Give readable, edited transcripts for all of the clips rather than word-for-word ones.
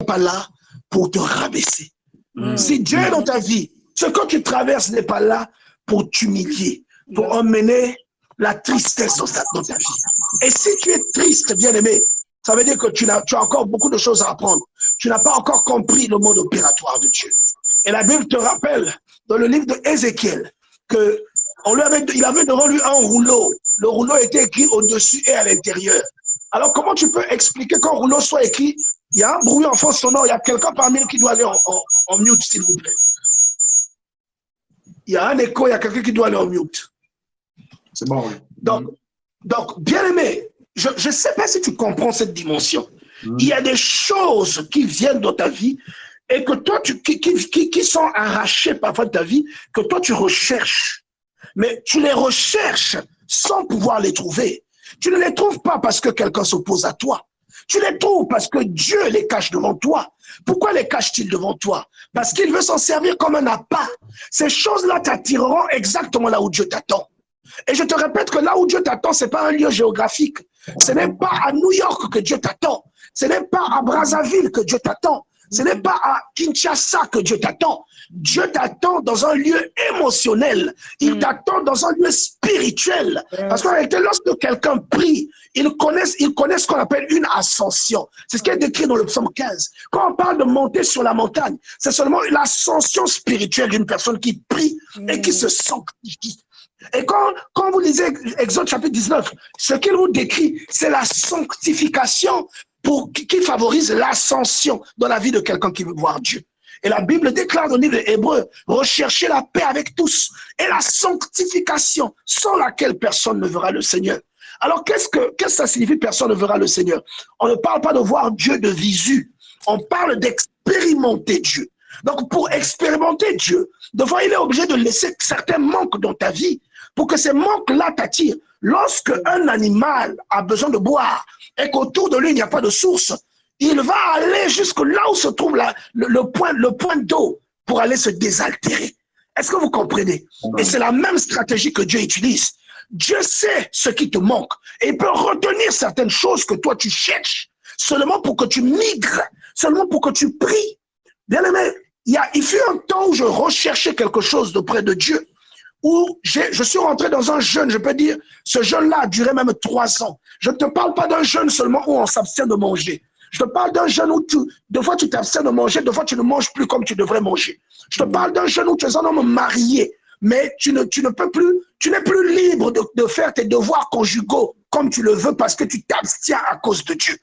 pas là pour te rabaisser. Si Dieu est dans ta vie, ce que tu traverses n'est pas là pour t'humilier, pour emmener la tristesse dans ta vie. Et si tu es triste, bien-aimé, ça veut dire que tu as encore beaucoup de choses à apprendre. Tu n'as pas encore compris le mode opératoire de Dieu. Et la Bible te rappelle, dans le livre d'Ézéchiel, qu'il avait devant lui un rouleau. Le rouleau était écrit au-dessus et à l'intérieur. Alors, comment tu peux expliquer qu'un rouleau soit écrit, il y a un bruit en fond sonore, il y a quelqu'un parmi nous qui doit aller en mute, s'il vous plaît. Il y a un écho, il y a quelqu'un qui doit aller en mute. C'est bon, oui. Donc bien aimé, je ne sais pas si tu comprends cette dimension. Il y a des choses qui viennent dans ta vie et que toi, qui sont arrachées parfois de ta vie, que toi tu recherches. Mais tu les recherches sans pouvoir les trouver. Tu ne les trouves pas parce que quelqu'un s'oppose à toi. Tu les trouves parce que Dieu les cache devant toi. Pourquoi les cache-t-il devant toi? Parce qu'il veut s'en servir comme un appât. Ces choses-là t'attireront exactement là où Dieu t'attend. Et je te répète que là où Dieu t'attend, ce n'est pas un lieu géographique. Ce n'est pas à New York que Dieu t'attend. Ce n'est pas à Brazzaville que Dieu t'attend. Ce n'est pas à Kinshasa que Dieu t'attend. Dieu t'attend dans un lieu émotionnel. Il t'attend dans un lieu spirituel. Parce qu'en réalité, lorsque quelqu'un prie, il connaît ce qu'on appelle une ascension. C'est ce qui est décrit dans le psaume 15. Quand on parle de monter sur la montagne, c'est seulement l'ascension spirituelle d'une personne qui prie et qui se sanctifie. Et quand vous lisez Exode chapitre 19, ce qu'il vous décrit, c'est la sanctification qui favorise l'ascension dans la vie de quelqu'un qui veut voir Dieu. Et la Bible déclare dans le livre des Hébreux, recherchez la paix avec tous et la sanctification sans laquelle personne ne verra le Seigneur. Alors qu'est-ce que ça signifie personne ne verra le Seigneur? On ne parle pas de voir Dieu de visu, on parle d'expérimenter Dieu. Donc pour expérimenter Dieu, devant il est obligé de laisser certains manques dans ta vie pour que ces manques-là t'attirent. Lorsque un animal a besoin de boire et qu'autour de lui il n'y a pas de source, il va aller jusque là où se trouve le point d'eau pour aller se désaltérer. Est-ce que vous comprenez? Et c'est la même stratégie que Dieu utilise. Dieu sait ce qui te manque et il peut retenir certaines choses que toi tu cherches seulement pour que tu migres, seulement pour que tu pries. Bien aimé, il fut un temps où je recherchais quelque chose auprès de Dieu, où je suis rentré dans un jeûne, je peux dire, ce jeûne-là a duré même 3 ans. Je ne te parle pas d'un jeûne seulement où on s'abstient de manger. Je te parle d'un jeûne où deux fois tu t'abstiens de manger, deux fois tu ne manges plus comme tu devrais manger. Je te parle d'un jeûne où tu es un homme marié, mais tu n'es plus libre de faire tes devoirs conjugaux comme tu le veux parce que tu t'abstiens à cause de Dieu.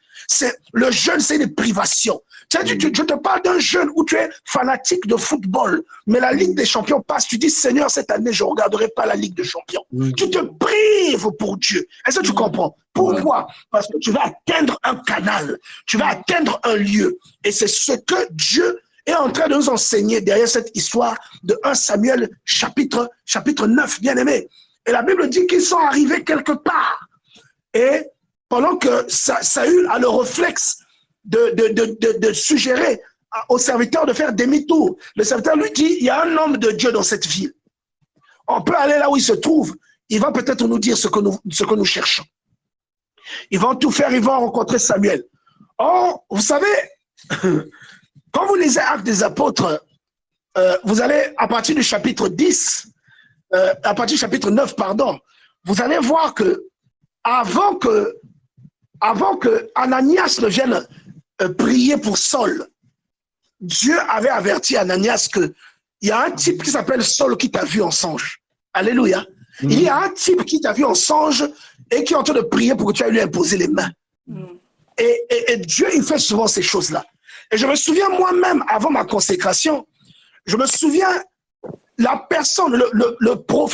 Le jeûne, c'est une privation. Je te parle d'un jeûne où tu es fanatique de football, mais la Ligue des Champions passe, tu dis, Seigneur, cette année, je ne regarderai pas la Ligue des Champions. Tu te prives pour Dieu. Est-ce que tu comprends? Pourquoi? Parce que tu vas atteindre un canal, tu vas atteindre un lieu. Et c'est ce que Dieu est en train de nous enseigner derrière cette histoire de 1 Samuel chapitre 9, bien aimé. Et la Bible dit qu'ils sont arrivés quelque part. Et pendant que Saül a le réflexe de suggérer au serviteur de faire demi-tour, le serviteur lui dit, il y a un homme de Dieu dans cette ville. On peut aller là où il se trouve. Il va peut-être nous dire ce que nous cherchons. Ils vont tout faire, ils vont rencontrer Samuel. Or, vous savez, quand vous lisez Actes des Apôtres, vous allez, à partir du chapitre 10, à partir du chapitre 9, pardon, vous allez voir que avant que Ananias ne vienne prier pour Saul, Dieu avait averti Ananias qu'il y a un type qui s'appelle Saul qui t'a vu en songe. Alléluia. Il y a un type qui t'a vu en songe et qui est en train de prier pour que tu ailles lui imposer les mains. Et Dieu, il fait souvent ces choses-là. Et je me souviens moi-même, avant ma consécration, je me souviens la personne,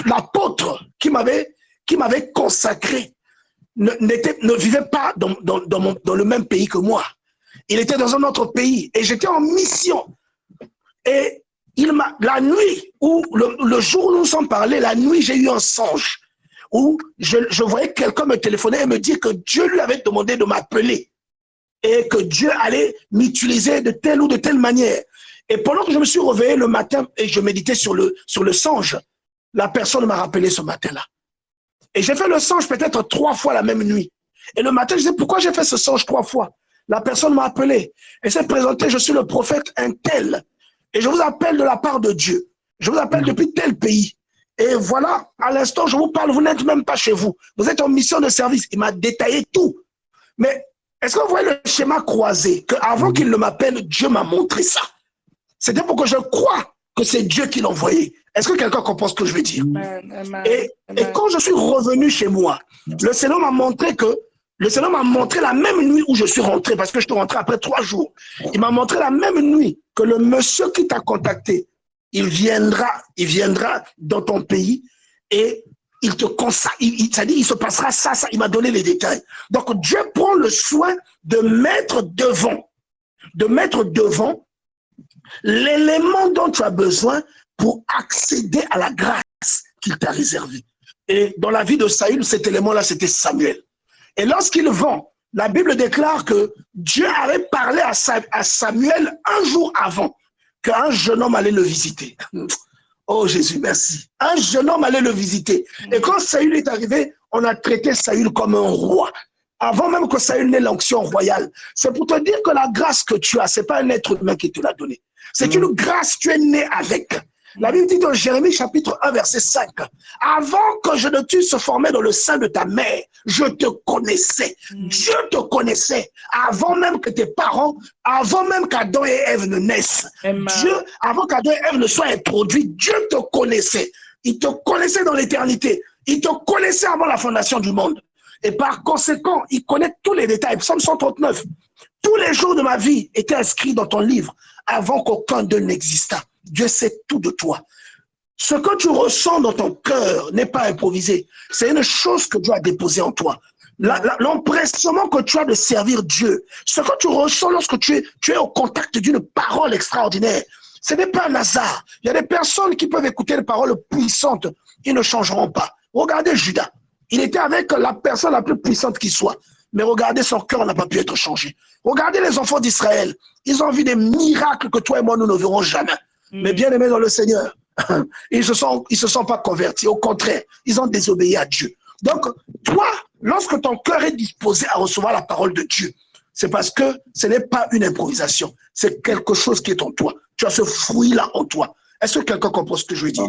l'apôtre qui m'avait consacré ne vivait pas dans le même pays que moi. Il était dans un autre pays et j'étais en mission. Et la nuit, ou le jour où nous nous sommes parlé, la nuit, j'ai eu un songe où je voyais quelqu'un me téléphoner et me dire que Dieu lui avait demandé de m'appeler et que Dieu allait m'utiliser de telle ou de telle manière. Et pendant que je me suis réveillé le matin et je méditais sur le songe, la personne m'a rappelé ce matin-là. Et j'ai fait le songe peut-être 3 fois la même nuit. Et le matin, je disais, pourquoi j'ai fait ce songe 3 fois? La personne m'a appelé et s'est présentée, je suis le prophète un tel. Et je vous appelle de la part de Dieu. Je vous appelle depuis tel pays. Et voilà, à l'instant, je vous parle, vous n'êtes même pas chez vous. Vous êtes en mission de service. Il m'a détaillé tout. Mais est-ce que vous voyez le schéma croisé? Qu'avant qu'il ne m'appelle, Dieu m'a montré ça. C'était pour que je croie que c'est Dieu qui l'a envoyé. Est-ce que quelqu'un comprend ce que je veux dire? Et quand je suis revenu chez moi, le Seigneur m'a montré la même nuit où je suis rentré, parce que je suis rentré après 3 jours. Il m'a montré la même nuit que le monsieur qui t'a contacté, il viendra dans ton pays et il te consacre, c'est-à-dire il se passera ça, il m'a donné les détails. Donc Dieu prend le soin de mettre devant l'élément dont tu as besoin pour accéder à la grâce qu'il t'a réservée. Et dans la vie de Saül, cet élément-là, c'était Samuel. Et lorsqu'il vend, la Bible déclare que Dieu avait parlé à Samuel un jour avant qu'un jeune homme allait le visiter. Oh Jésus, merci. Un jeune homme allait le visiter. Et quand Saül est arrivé, on a traité Saül comme un roi. Avant même que Saül n'ait l'onction royale. C'est pour te dire que la grâce que tu as, ce n'est pas un être humain qui te l'a donnée. C'est une grâce, tu es né avec. La Bible dit dans Jérémie chapitre 1 verset 5, avant que je ne t'eusse formé dans le sein de ta mère, je te connaissais. Dieu te connaissait avant même que tes parents, avant même qu'Adam et Ève ne naissent. Dieu, avant qu'Adam et Ève ne soient introduits, Dieu te connaissait. Il te connaissait dans l'éternité. Il te connaissait avant la fondation du monde. Et par conséquent, il connaît tous les détails. Psaume 139. Tous les jours de ma vie étaient inscrits dans ton livre avant qu'aucun d'eux n'existât. Dieu sait tout de toi. Ce que tu ressens dans ton cœur n'est pas improvisé. C'est une chose que Dieu a déposée en toi. L'empressement que tu as de servir Dieu, ce que tu ressens lorsque tu es au contact d'une parole extraordinaire, ce n'est pas un hasard. Il y a des personnes qui peuvent écouter les paroles puissantes, ils ne changeront pas. Regardez Judas. Il était avec la personne la plus puissante qui soit. Mais regardez, son cœur n'a pas pu être changé. Regardez les enfants d'Israël. Ils ont vu des miracles que toi et moi, nous ne verrons jamais. Mais bien aimés dans le Seigneur, ils ne se sont pas convertis. Au contraire, ils ont désobéi à Dieu. Donc, toi, lorsque ton cœur est disposé à recevoir la parole de Dieu, c'est parce que ce n'est pas une improvisation. C'est quelque chose qui est en toi. Tu as ce fruit-là en toi. Est-ce que quelqu'un comprend ce que je veux dire?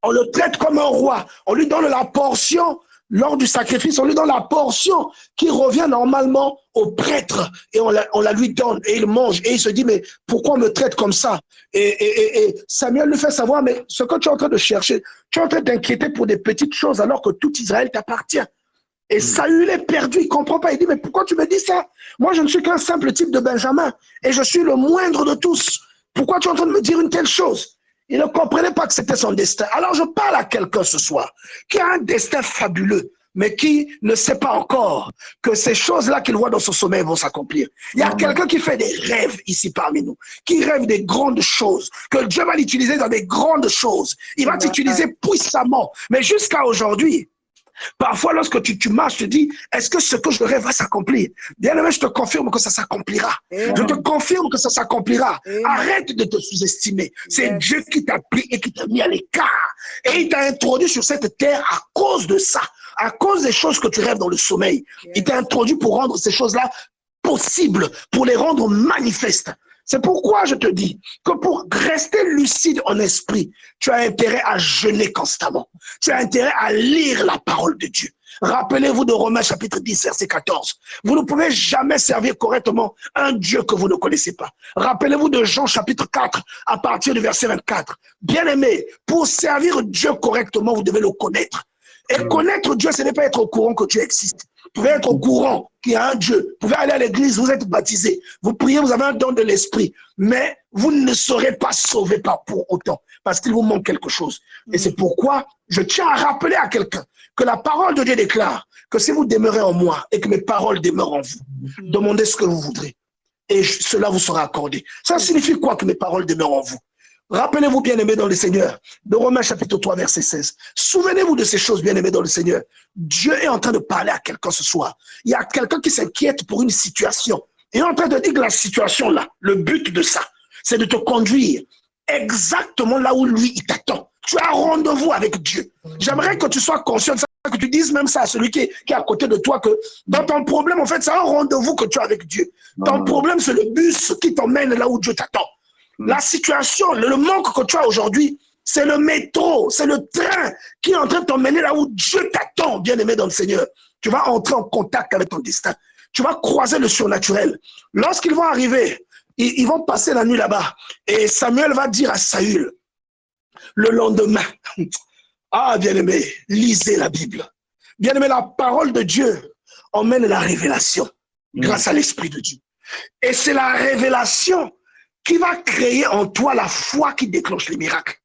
On le traite comme un roi. On lui donne la portion. Lors du sacrifice, on lui donne la portion qui revient normalement au prêtre et on la lui donne et il mange et il se dit mais pourquoi on me traite comme ça? Et Samuel lui fait savoir mais ce que tu es en train de chercher, tu es en train d'inquiéter pour des petites choses alors que tout Israël t'appartient. Et Saül est perdu, il ne comprend pas, il dit mais pourquoi tu me dis ça? Moi je ne suis qu'un simple type de Benjamin et je suis le moindre de tous. Pourquoi tu es en train de me dire une telle chose? Il ne comprenait pas que c'était son destin. Alors je parle à quelqu'un ce soir qui a un destin fabuleux, mais qui ne sait pas encore que ces choses-là qu'il voit dans son sommeil vont s'accomplir. Il y a quelqu'un qui fait des rêves ici parmi nous, qui rêve des grandes choses, que Dieu va l'utiliser dans des grandes choses. Il va t'utiliser puissamment. Mais jusqu'à aujourd'hui, parfois, lorsque tu marches, tu te dis, est-ce que ce que je rêve va s'accomplir? Bien-aimé, je te confirme que ça s'accomplira. Je te confirme que ça s'accomplira. Arrête de te sous-estimer. C'est Dieu qui t'a pris et qui t'a mis à l'écart. Et il t'a introduit sur cette terre à cause de ça, à cause des choses que tu rêves dans le sommeil. Il t'a introduit pour rendre ces choses-là possibles, pour les rendre manifestes. C'est pourquoi je te dis que pour rester lucide en esprit, tu as intérêt à jeûner constamment. Tu as intérêt à lire la parole de Dieu. Rappelez-vous de Romains chapitre 10, verset 14. Vous ne pouvez jamais servir correctement un Dieu que vous ne connaissez pas. Rappelez-vous de Jean chapitre 4, à partir du verset 24. Bien-aimé, pour servir Dieu correctement, vous devez le connaître. Et connaître Dieu, ce n'est pas être au courant que Dieu existe. Vous pouvez être au courant qu'il y a un Dieu. Vous pouvez aller à l'église, vous êtes baptisé. Vous priez, vous avez un don de l'esprit. Mais vous ne serez pas sauvé par pour autant. Parce qu'il vous manque quelque chose. Et c'est pourquoi je tiens à rappeler à quelqu'un que la parole de Dieu déclare que si vous demeurez en moi et que mes paroles demeurent en vous, demandez ce que vous voudrez. Et cela vous sera accordé. Ça signifie quoi que mes paroles demeurent en vous? Rappelez-vous, bien-aimés dans le Seigneur, de Romains chapitre 3, verset 16. Souvenez-vous de ces choses, bien-aimés dans le Seigneur. Dieu est en train de parler à quelqu'un ce soir. Il y a quelqu'un qui s'inquiète pour une situation. Il est en train de dire que la situation-là, le but de ça, c'est de te conduire exactement là où lui, il t'attend. Tu as rendez-vous avec Dieu. J'aimerais que tu sois conscient de ça, que tu dises même ça à celui qui est à côté de toi, que dans ton problème, en fait, c'est un rendez-vous que tu as avec Dieu. Ton problème, c'est le bus qui t'emmène là où Dieu t'attend. La situation, le manque que tu as aujourd'hui, c'est le métro, c'est le train qui est en train de t'emmener là où Dieu t'attend, bien-aimé dans le Seigneur. Tu vas entrer en contact avec ton destin. Tu vas croiser le surnaturel. Lorsqu'ils vont arriver, ils vont passer la nuit là-bas. Et Samuel va dire à Saül, le lendemain, ah bien-aimé, lisez la Bible. Bien-aimé, la parole de Dieu emmène la révélation grâce à l'Esprit de Dieu. Et c'est la révélation qui va créer en toi la foi qui déclenche les miracles.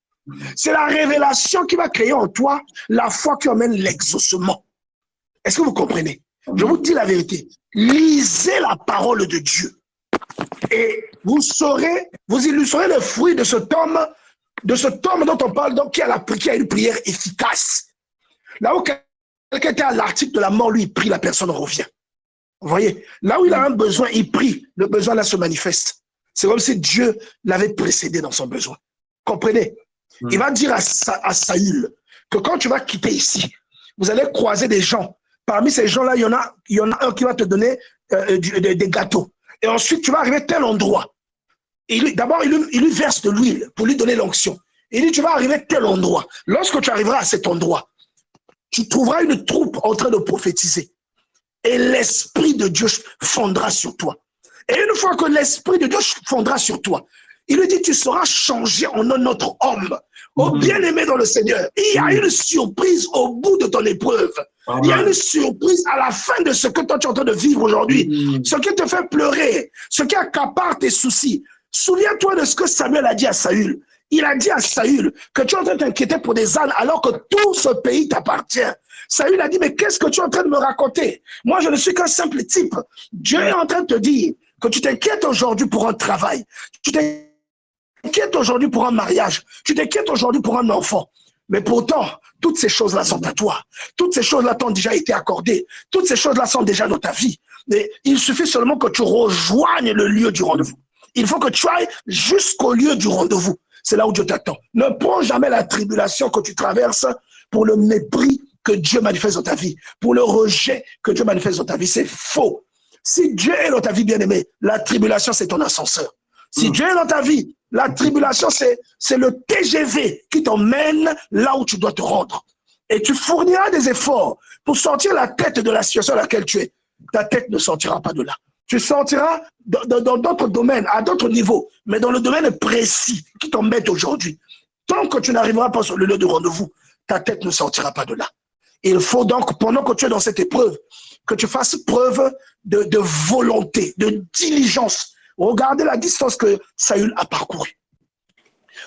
C'est la révélation qui va créer en toi la foi qui emmène l'exaucement. Est-ce que vous comprenez? Je vous dis la vérité. Lisez la parole de Dieu. Et vous illustrerez le fruit de cet homme dont on parle, donc, qui a une prière efficace. Là où quelqu'un était à l'article de la mort, lui, il prie, la personne revient. Vous voyez? Là où il a un besoin, il prie. Le besoin là se manifeste. C'est comme si Dieu l'avait précédé dans son besoin. Comprenez? Il va dire à Saül que quand tu vas quitter ici, vous allez croiser des gens. Parmi ces gens-là, il y en a un qui va te donner des gâteaux. Et ensuite, tu vas arriver à tel endroit. D'abord, il lui verse de l'huile pour lui donner l'onction. Il dit, tu vas arriver à tel endroit. Lorsque tu arriveras à cet endroit, tu trouveras une troupe en train de prophétiser. Et l'Esprit de Dieu fondra sur toi. Et une fois que l'Esprit de Dieu fondra sur toi, il lui dit, tu seras changé en un autre homme. Oh bien-aimé dans le Seigneur, il y a une surprise au bout de ton épreuve. Il y a une surprise à la fin de ce que toi tu es en train de vivre aujourd'hui. Ce qui te fait pleurer, ce qui accapare tes soucis. Souviens-toi de ce que Samuel a dit à Saül. Il a dit à Saül que tu es en train de t'inquiéter pour des ânes alors que tout ce pays t'appartient. Saül a dit, mais qu'est-ce que tu es en train de me raconter? Moi, je ne suis qu'un simple type. Dieu est en train de te dire que tu t'inquiètes aujourd'hui pour un travail. Tu t'inquiètes aujourd'hui pour un mariage. Tu t'inquiètes aujourd'hui pour un enfant. Mais pourtant, toutes ces choses-là sont à toi. Toutes ces choses-là t'ont déjà été accordées. Toutes ces choses-là sont déjà dans ta vie. Mais il suffit seulement que tu rejoignes le lieu du rendez-vous. Il faut que tu ailles jusqu'au lieu du rendez-vous. C'est là où Dieu t'attend. Ne prends jamais la tribulation que tu traverses pour le mépris que Dieu manifeste dans ta vie, pour le rejet que Dieu manifeste dans ta vie. C'est faux. Si Dieu est dans ta vie, bien-aimé, la tribulation, c'est ton ascenseur. Si Dieu est dans ta vie, la tribulation, c'est le TGV qui t'emmène là où tu dois te rendre. Et tu fourniras des efforts pour sortir la tête de la situation dans laquelle tu es. Ta tête ne sortira pas de là. Tu sortiras dans d'autres domaines, à d'autres niveaux, mais dans le domaine précis qui t'embête aujourd'hui. Tant que tu n'arriveras pas sur le lieu de rendez-vous, ta tête ne sortira pas de là. Il faut donc, pendant que tu es dans cette épreuve, que tu fasses preuve de volonté, de diligence. Regardez la distance que Saül a parcourue.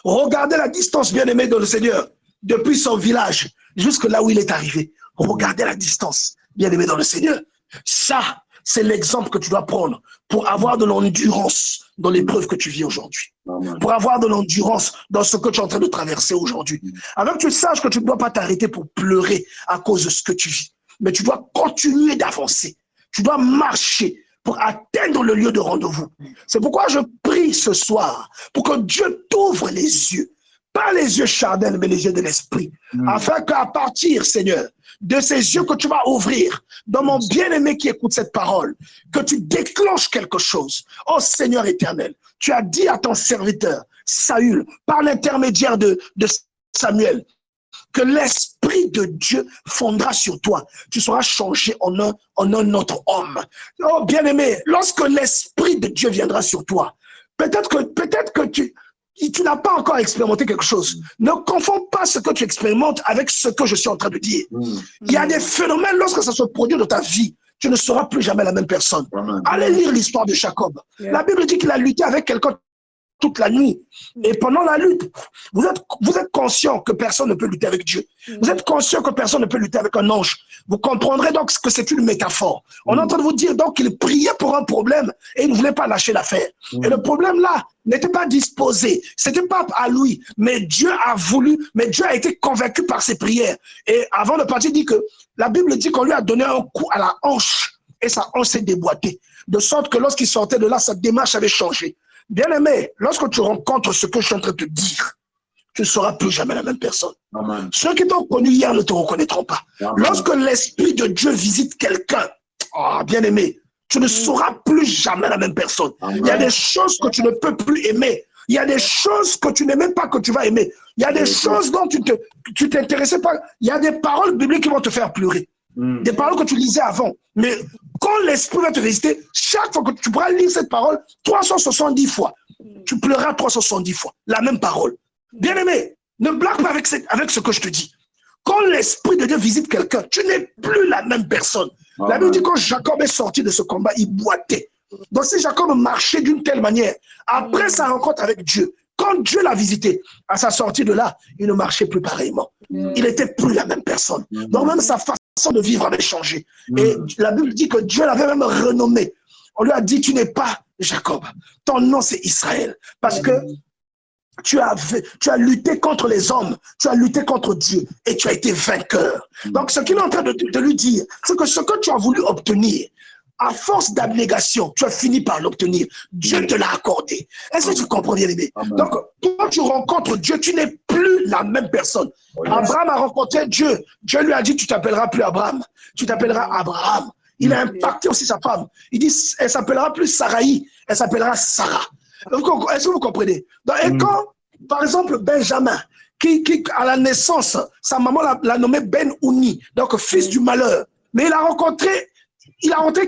Regardez la distance, bien-aimé dans le Seigneur, depuis son village jusque là où il est arrivé. Regardez la distance, bien-aimé dans le Seigneur. Ça, c'est l'exemple que tu dois prendre pour avoir de l'endurance dans l'épreuve que tu vis aujourd'hui. Pour avoir de l'endurance dans ce que tu es en train de traverser aujourd'hui. Avant que tu saches que tu ne dois pas t'arrêter pour pleurer à cause de ce que tu vis. Mais tu dois continuer d'avancer. Tu dois marcher pour atteindre le lieu de rendez-vous. C'est pourquoi je prie ce soir pour que Dieu t'ouvre les yeux. Pas les yeux charnels, mais les yeux de l'esprit. Afin qu'à partir, Seigneur, de ces yeux que tu vas ouvrir, dans mon bien-aimé qui écoute cette parole, que tu déclenches quelque chose. Oh Seigneur éternel, tu as dit à ton serviteur, Saül, par l'intermédiaire de Samuel, que l'Esprit de Dieu fondra sur toi. Tu seras changé en un autre homme. Oh bien-aimé, lorsque l'Esprit de Dieu viendra sur toi, peut-être que tu n'as pas encore expérimenté quelque chose. Ne confonds pas ce que tu expérimentes avec ce que je suis en train de dire. Il y a des phénomènes, lorsque ça se produit dans ta vie, tu ne seras plus jamais la même personne. Allez lire l'histoire de Jacob. La Bible dit qu'il a lutté avec quelqu'un toute la nuit. Et pendant la lutte, vous êtes conscient que personne ne peut lutter avec Dieu. Vous êtes conscient que personne ne peut lutter avec un ange. Vous comprendrez donc que c'est une métaphore. On est en train de vous dire donc qu'il priait pour un problème et il ne voulait pas lâcher l'affaire. Et le problème là n'était pas disposé. C'était pas à lui. Mais Dieu a voulu, mais Dieu a été convaincu par ses prières. Et avant de partir, il dit que la Bible dit qu'on lui a donné un coup à la hanche et sa hanche s'est déboîtée. De sorte que lorsqu'il sortait de là, sa démarche avait changé. Bien-aimé, lorsque tu rencontres ce que je suis en train de te dire, tu ne seras plus jamais la même personne. Amen. Ceux qui t'ont connu hier ne te reconnaîtront pas. Amen. Lorsque l'Esprit de Dieu visite quelqu'un, bien-aimé, tu ne seras plus jamais la même personne. Amen. Il y a des choses que tu ne peux plus aimer. Il y a des choses que tu n'aimais pas que tu vas aimer. Il y a des choses dont tu t'intéressais pas. Il y a des paroles bibliques qui vont te faire pleurer. Des paroles que tu lisais avant. Mais quand l'Esprit va te visiter, chaque fois que tu pourras lire cette parole 370 fois, tu pleureras 370 fois. La même parole. Bien-aimé, ne blague pas avec ce que je te dis. Quand l'Esprit de Dieu visite quelqu'un, tu n'es plus la même personne. Amen. La Bible dit quand Jacob est sorti de ce combat, il boitait. Donc si Jacob marchait d'une telle manière, après sa rencontre avec Dieu, quand Dieu l'a visité, à sa sortie de là, il ne marchait plus pareillement. Il n'était plus la même personne. Donc même sa façon de vivre avait changé. Et la Bible dit que Dieu l'avait même renommé. On lui a dit, tu n'es pas Jacob, ton nom c'est Israël. Parce que tu as lutté contre les hommes, tu as lutté contre Dieu et tu as été vainqueur. Donc ce qu'il est en train de lui dire, c'est que ce que tu as voulu obtenir, à force d'abnégation, tu as fini par l'obtenir. Dieu te l'a accordé. Est-ce que tu comprends bien, aimé? Donc, quand tu rencontres Dieu, tu n'es plus la même personne. Abraham a rencontré Dieu. Dieu lui a dit, tu t'appelleras plus Abraham, tu t'appelleras Abraham. Il a impacté aussi sa femme. Il dit, elle s'appellera plus Saraï, elle s'appellera Sarah. Est-ce que vous comprenez? Donc, et quand, par exemple, Benjamin, qui à la naissance, sa maman l'a nommé Ben-Ouni, donc fils du malheur, mais il a rencontré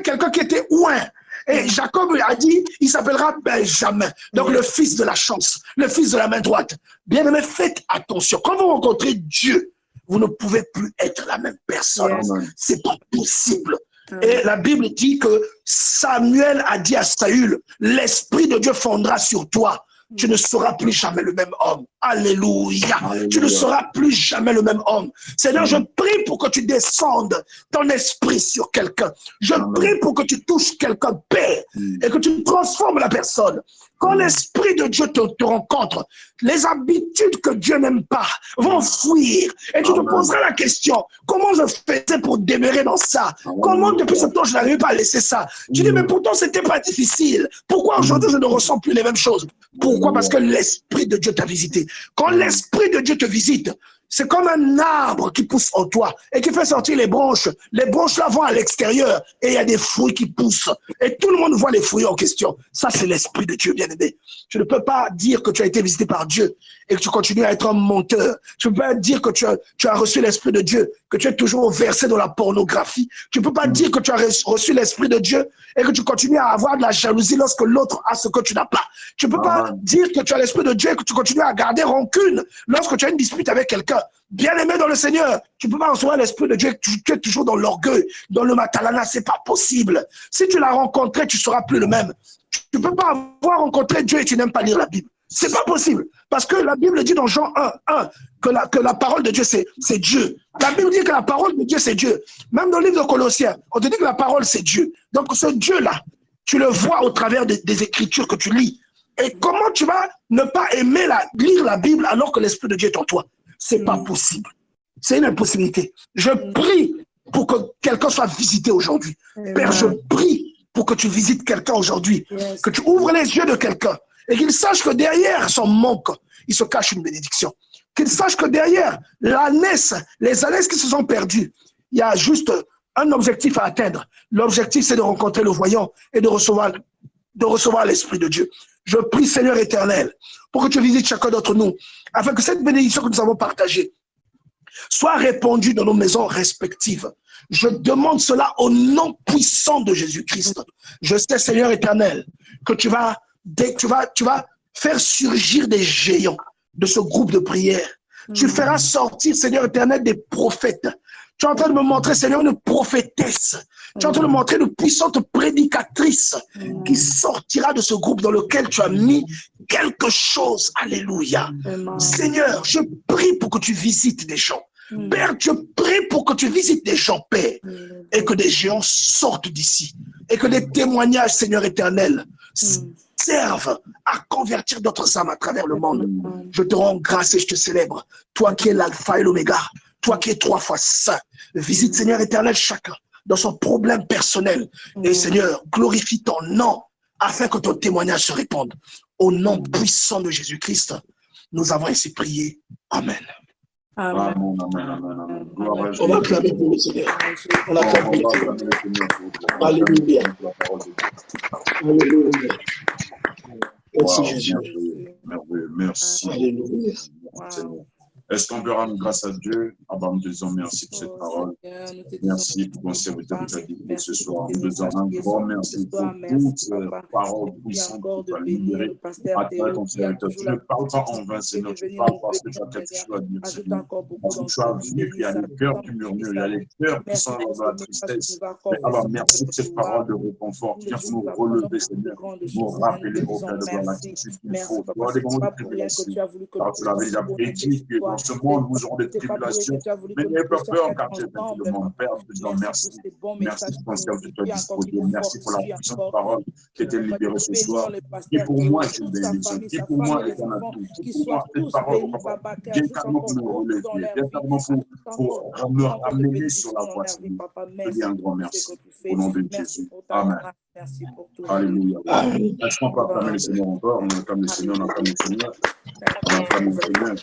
quelqu'un qui était ouin. Et Jacob a dit, il s'appellera Benjamin, donc le fils de la chance, le fils de la main droite. Bien-aimé, faites attention. Quand vous rencontrez Dieu, vous ne pouvez plus être la même personne. C'est pas possible. Et la Bible dit que Samuel a dit à Saül, l'Esprit de Dieu fondra sur toi. Tu ne seras plus jamais le même homme. Alléluia. Alléluia. Tu ne seras plus jamais le même homme. Seigneur, je prie pour que tu descendes ton esprit sur quelqu'un. Je prie pour que tu touches quelqu'un, Père, et que tu transformes la personne. Quand l'Esprit de Dieu te rencontre, les habitudes que Dieu n'aime pas vont fuir. Et tu te poseras la question, comment je faisais pour demeurer dans ça? Comment depuis ce temps je n'arrivais pas à laisser ça? Tu dis, mais pourtant c'était pas difficile. Pourquoi aujourd'hui je ne ressens plus les mêmes choses? Pourquoi? Parce que l'Esprit de Dieu t'a visité. Quand l'Esprit de Dieu te visite, c'est comme un arbre qui pousse en toi et qui fait sortir les branches. Les branches là vont à l'extérieur et il y a des fruits qui poussent. Et tout le monde voit les fruits en question. Ça, c'est l'Esprit de Dieu, bien-aimé. Tu ne peux pas dire que tu as été visité par Dieu et que tu continues à être un menteur. Tu ne peux pas dire que tu as reçu l'Esprit de Dieu, que tu es toujours versé dans la pornographie. Tu ne peux pas dire que tu as reçu l'Esprit de Dieu et que tu continues à avoir de la jalousie lorsque l'autre a ce que tu n'as pas. Tu ne peux pas dire que tu as l'Esprit de Dieu et que tu continues à garder rancune lorsque tu as une dispute avec quelqu'un. Bien-aimé dans le Seigneur, tu ne peux pas recevoir l'Esprit de Dieu, tu es toujours dans l'orgueil, dans le matalana, c'est pas possible. Si tu l'as rencontré, tu ne seras plus le même. Tu ne peux pas avoir rencontré Dieu et tu n'aimes pas lire la Bible. C'est pas possible. Parce que la Bible dit dans Jean 1 que la parole de Dieu, c'est Dieu. La Bible dit que la parole de Dieu, c'est Dieu. Même dans le livre de Colossiens, on te dit que la parole, c'est Dieu. Donc ce Dieu-là, tu le vois au travers des Écritures que tu lis. Et comment tu vas ne pas aimer lire la Bible alors que l'Esprit de Dieu est en toi? C'est pas possible. C'est une impossibilité. Je prie pour que quelqu'un soit visité aujourd'hui. Père, je prie pour que tu visites quelqu'un aujourd'hui. Que tu ouvres les yeux de quelqu'un et qu'il sache que derrière son manque, il se cache une bénédiction. Qu'il sache que derrière les années qui se sont perdues, il y a juste un objectif à atteindre. L'objectif, c'est de rencontrer le voyant et de recevoir l'Esprit de Dieu. Je prie, Seigneur éternel, pour que tu visites chacun d'entre nous, afin que cette bénédiction que nous avons partagée soit répandue dans nos maisons respectives. Je demande cela au nom puissant de Jésus-Christ. Je sais, Seigneur éternel, que tu vas faire surgir des géants de ce groupe de prière. Tu feras sortir, Seigneur éternel, des prophètes. Tu es en train de me montrer, Seigneur, une prophétesse. Tu es en train de me montrer une puissante prédicatrice qui sortira de ce groupe dans lequel tu as mis quelque chose. Alléluia. Seigneur, je prie pour que tu visites des gens. Père, je prie pour que tu visites des gens, Père, et que des géants sortent d'ici. Et que des témoignages, Seigneur éternel, servent à convertir d'autres âmes à travers le monde. Je te rends grâce et je te célèbre. Toi qui es l'alpha et l'oméga. Toi qui es 3 fois saint, visite, Seigneur éternel, chacun dans son problème personnel. Et Seigneur, glorifie ton nom afin que ton témoignage se répande. Au nom puissant de Jésus-Christ, Nous avons ainsi prié. Amen. Amen. On va acclamer pour le Seigneur. On acclame pour le Seigneur. Alléluia. Alléluia. Merci Jésus. Merveilleux. Merci. Alléluia. Seigneur. Est-ce qu'on peut rendre grâce à Dieu? Nous te disons merci pour cette parole. Merci pour ton serviteur que tu as dit ce soir. Nous te disons un grand merci pour toutes paroles puissantes que tu as libérées à travers ton serviteur. Tu ne parles pas en vain, Seigneur. Tu parles parce que tu as quelque chose à dire, Seigneur. Parce que tu as vu qu'il y a des cœurs qui murmurent, il y a des cœurs qui sont dans la tristesse. Mais merci pour cette parole de réconfort qui vient nous relever, Seigneur, nous rappeler au Père de gloire l'attitude qu'il faut. Tu as des grandes tribulations. Car tu l'avais déjà prédit que dans ce monde, nous aurons des tribulations. Mais n'ayez pas peur car tu es vaincu le monde. Père, je te dis merci. Merci pour ton serviteur disposé. Merci pour la puissante parole qui était libérée ce soir. Qui pour moi est une bénédiction. Qui pour moi est un atout. Qui pour moi, cette parole, véritablement pour me relever. Véritablement pour me ramener sur la voie. Je dis un grand merci. Au nom de Jésus. Amen. Alléluia. Est-ce qu'on peut acclamer le Seigneur encore? On acclame le Seigneur, on acclame le Seigneur. On acclame le Seigneur.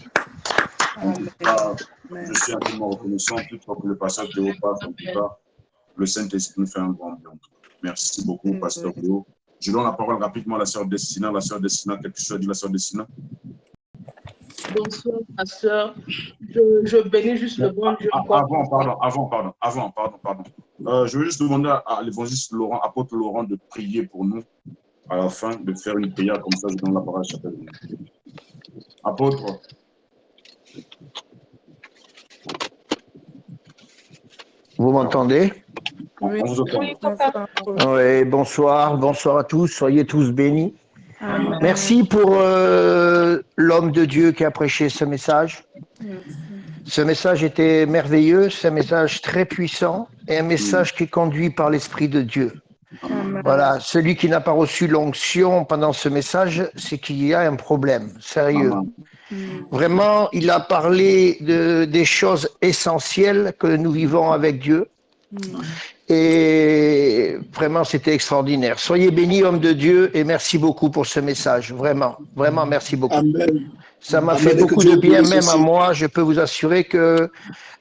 En tout cas, je suis infiniment reconnaissant, toutefois que le passage de haut passe, en tout cas, le Saint-Esprit nous fait un grand bien. Merci beaucoup, Pasteur Léo. Je donne la parole rapidement à la sœur Destina. La sœur Destina, quelque chose à dire, la sœur Destina? Bonsoir, pasteur. Je bénis juste le bon Dieu. Avant. Je veux juste demander à l'évangéliste Laurent, apôtre Laurent, de prier pour nous à la fin, de faire une prière comme ça. Je donne la parole à chacun de nous. Apôtre. Vous m'entendez? Oui. On vous entend. Oui, bonsoir à tous, soyez tous bénis. Amen. Merci pour l'homme de Dieu qui a prêché ce message. Ce message était merveilleux, c'est un message très puissant et un message qui est conduit par l'Esprit de Dieu. Amen. Voilà, celui qui n'a pas reçu l'onction pendant ce message, c'est qu'il y a un problème sérieux. Vraiment, il a parlé des choses essentielles que nous vivons avec Dieu. Et vraiment, c'était extraordinaire. Soyez bénis, homme de Dieu, et merci beaucoup pour ce message. Vraiment, merci beaucoup. Amen. Ça m'a fait beaucoup de bien, même à moi. Je peux vous assurer que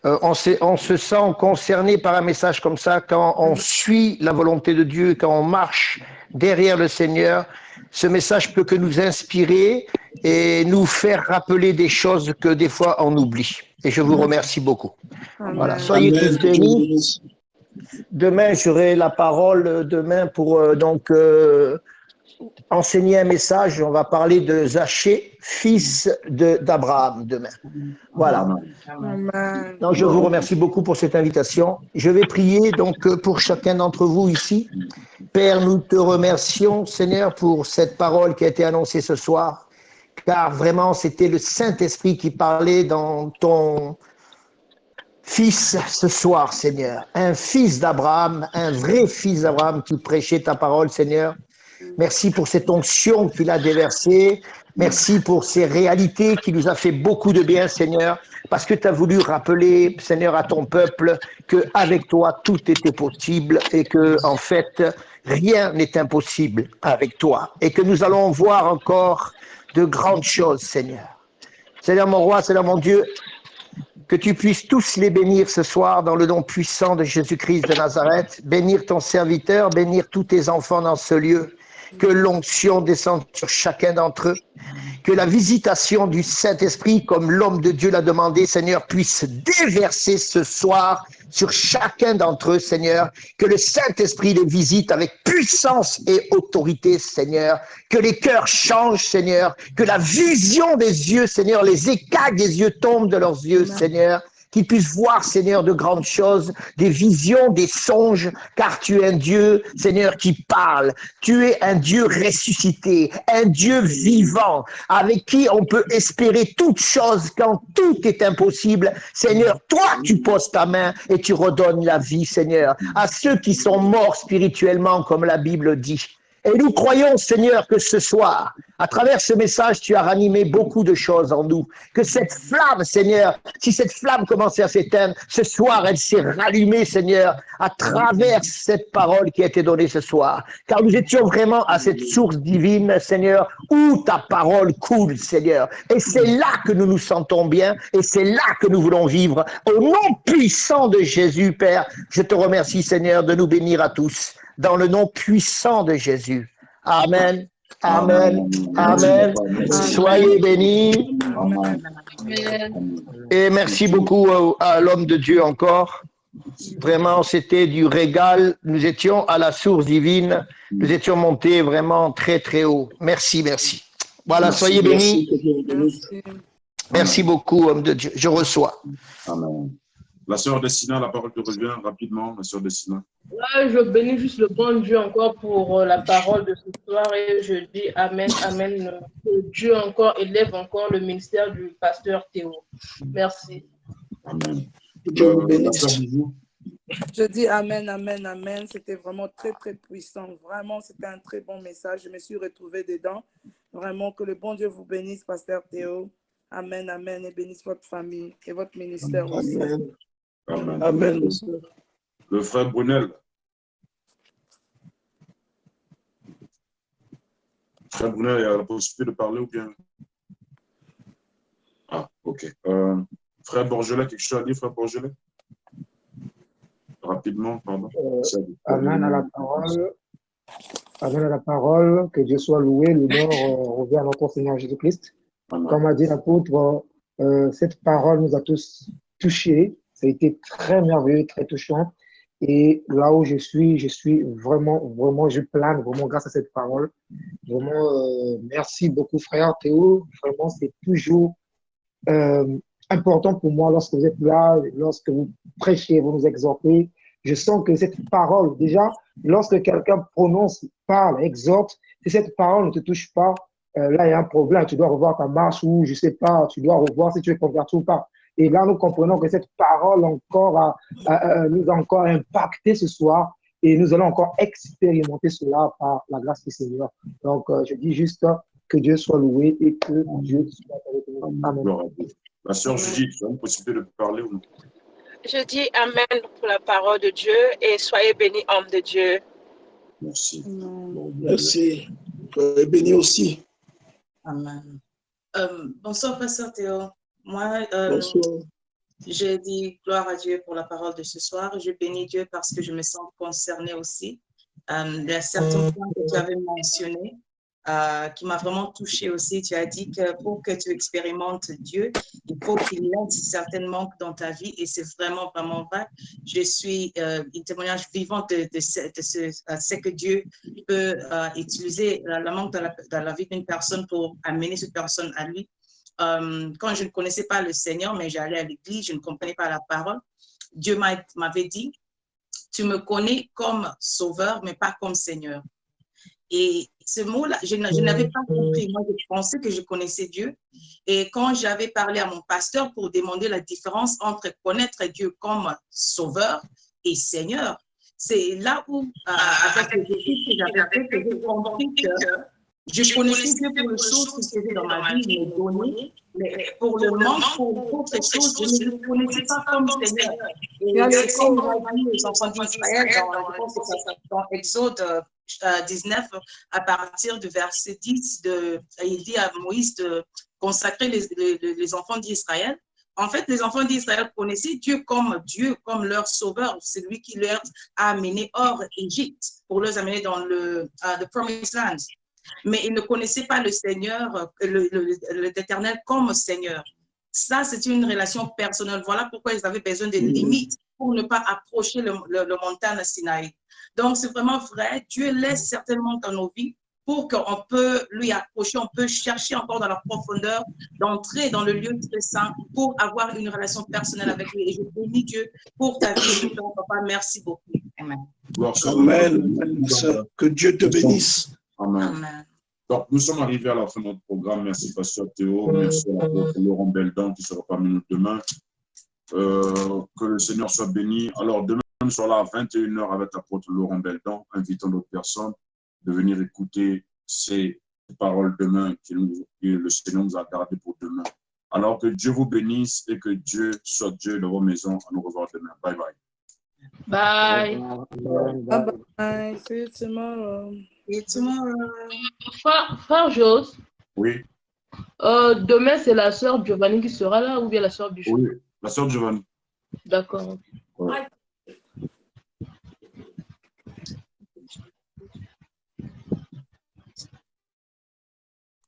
on se sent concerné par un message comme ça quand on suit la volonté de Dieu, quand on marche derrière le Seigneur. Ce message peut que nous inspirer et nous faire rappeler des choses que des fois on oublie. Et je vous remercie beaucoup. Voilà, soyez tous bénis. Demain, j'aurai la parole pour enseigner un message. On va parler de Zachée, fils d'Abraham, demain. Voilà. Amen. Donc, je vous remercie beaucoup pour cette invitation. Je vais prier donc pour chacun d'entre vous ici. Père, nous te remercions, Seigneur, pour cette parole qui a été annoncée ce soir, car vraiment, c'était le Saint-Esprit qui parlait dans ton fils ce soir, Seigneur. Un fils d'Abraham, un vrai fils d'Abraham qui prêchait ta parole, Seigneur. Merci pour cette onction qu'il a déversée. Merci pour ces réalités qui nous a fait beaucoup de bien, Seigneur, parce que tu as voulu rappeler, Seigneur, à ton peuple qu'avec toi, tout était possible et que, en fait, rien n'est impossible avec toi et que nous allons voir encore de grandes choses, Seigneur. Seigneur mon roi, Seigneur mon Dieu, que tu puisses tous les bénir ce soir dans le nom puissant de Jésus-Christ de Nazareth, bénir ton serviteur, bénir tous tes enfants dans ce lieu, que l'onction descende sur chacun d'entre eux, que la visitation du Saint-Esprit, comme l'homme de Dieu l'a demandé, Seigneur, puisse déverser ce soir sur chacun d'entre eux, Seigneur, que le Saint-Esprit les visite avec puissance et autorité, Seigneur, que les cœurs changent, Seigneur, que la vision des yeux, Seigneur, les écailles des yeux tombent de leurs yeux, Seigneur, qu'ils puissent voir, Seigneur, de grandes choses, des visions, des songes, car tu es un Dieu, Seigneur, qui parle. Tu es un Dieu ressuscité, un Dieu vivant, avec qui on peut espérer toutes choses quand tout est impossible. Seigneur, toi, tu poses ta main et tu redonnes la vie, Seigneur, à ceux qui sont morts spirituellement, comme la Bible dit. Et nous croyons, Seigneur, que ce soir, à travers ce message, tu as ranimé beaucoup de choses en nous. Que cette flamme, Seigneur, si cette flamme commençait à s'éteindre, ce soir, elle s'est rallumée, Seigneur, à travers cette parole qui a été donnée ce soir. Car nous étions vraiment à cette source divine, Seigneur, où ta parole coule, Seigneur. Et c'est là que nous nous sentons bien et c'est là que nous voulons vivre. Au nom puissant de Jésus, Père, je te remercie, Seigneur, de nous bénir à tous. Dans le nom puissant de Jésus. Amen. Amen. Amen. Soyez bénis. Et merci beaucoup à l'homme de Dieu encore. Vraiment, c'était du régal. Nous étions à la source divine. Nous étions montés vraiment très, très haut. Merci, merci. Voilà, soyez bénis. Merci beaucoup, homme de Dieu. Je reçois. Amen. La sœur Dessina, la parole te revient rapidement, la sœur Dessina. Je bénis juste le bon Dieu encore pour la parole de ce soir et je dis Amen, Amen. Que Dieu encore élève encore le ministère du pasteur Théo. Merci. Amen. Je dis Amen, Amen, Amen. C'était vraiment très, très puissant. Vraiment, c'était un très bon message. Je me suis retrouvée dedans. Vraiment, que le bon Dieu vous bénisse, pasteur Théo. Amen, Amen. Et bénisse votre famille et votre ministère aussi. Amen. Amen. Amen. Le frère Brunel. Frère Brunel, il y a la possibilité de parler ou bien? Ah, ok. Frère Borgelet, quelque chose à dire, frère Borgelet? Rapidement, pardon. Amen à la parole. Amen à la parole. Que Dieu soit loué. L'honneur revient à notre Seigneur Jésus-Christ. Comme a dit l'apôtre, cette parole nous a tous touchés. Ça a été très merveilleux, très touchant. Et là où je suis vraiment, je plane vraiment grâce à cette parole. Vraiment, merci beaucoup, frère Théo. Vraiment, c'est toujours important pour moi lorsque vous êtes là, lorsque vous prêchez, vous nous exhortez. Je sens que cette parole, déjà, lorsque quelqu'un prononce, parle, exhorte, si cette parole ne te touche pas, là, il y a un problème. Tu dois revoir ta marche ou, je sais pas, tu dois revoir si tu es converti ou pas. Et là, nous comprenons que cette parole encore nous a encore impacté ce soir et nous allons encore expérimenter cela par la grâce du Seigneur. Donc, je dis juste que Dieu soit loué et que Dieu soit avec nous. Amen. La sœur Judith, tu as une possibilité de parler ou non? Je dis Amen pour la parole de Dieu et soyez bénis, homme de Dieu. Merci. Merci. Soyez bénis aussi. Amen. Bonsoir, pasteur Théo. Moi, Bonsoir. je dis gloire à Dieu pour la parole de ce soir. Je bénis Dieu parce que je me sens concernée aussi. Il y a certains points que tu avais mentionnés qui m'a vraiment touchée aussi. Tu as dit que pour que tu expérimentes Dieu, il faut qu'il laisse certains manques dans ta vie et c'est vraiment, vraiment vrai. Je suis un témoignage vivant de ce que Dieu peut utiliser la manque dans la vie d'une personne pour amener cette personne à lui. Quand je ne connaissais pas le Seigneur, mais j'allais à l'église, je ne comprenais pas la parole, Dieu m'avait dit, tu me connais comme sauveur, mais pas comme Seigneur. Et ce mot-là, je n'avais pas compris. Moi, je pensais que je connaissais Dieu. Et quand j'avais parlé à mon pasteur pour demander la différence entre connaître Dieu comme sauveur et Seigneur, c'est là où, avec les études que j'avais fait, que j'ai compris que je connaissais Dieu pour les choses qu'il faisait dans ma vie, il me donnait, mais pour le manque, pour autre chose, je ne le connaissais pas comme Seigneur. Et c'est comme on a dit les enfants d'Israël, je pense que c'est dans Exode 19, à partir du verset 10, il dit à Moïse de consacrer les enfants d'Israël. En fait, les enfants d'Israël connaissaient Dieu, comme leur sauveur. C'est lui qui leur a amené hors Égypte pour les amener dans le Promised Land. Mais ils ne connaissaient pas le Seigneur, l'Éternel comme Seigneur. Ça, c'est une relation personnelle. Voilà pourquoi ils avaient besoin de limites pour ne pas approcher le montagne Sinaï. Donc, c'est vraiment vrai. Dieu laisse certainement dans nos vies pour qu'on peut lui approcher, on peut chercher encore dans la profondeur, d'entrer dans le lieu très saint pour avoir une relation personnelle avec lui. Et je bénis Dieu pour ta vie, papa. Merci beaucoup. Amen. Amen. Que Dieu te bénisse. Amen. Amen. Donc, nous sommes arrivés à la fin de notre programme. Merci, pasteur Théo. Merci à l'apôtre Laurent Beldan qui sera parmi nous demain. Que le Seigneur soit béni. Alors, demain, nous serons là à 21h avec l'apôtre Laurent Beldan, invitant d'autres personnes. de venir écouter ces paroles demain que le Seigneur nous a gardées pour demain. Alors que Dieu vous bénisse et que Dieu soit Dieu dans vos maisons. À nous revoir demain. Bye bye. Bye. Bye bye. See you tomorrow. See you tomorrow. Frère Jos. Oui. Demain, c'est la sœur Giovanni qui sera là ou bien la sœur Bishop? Oui, la sœur Giovanni. D'accord. Ouais.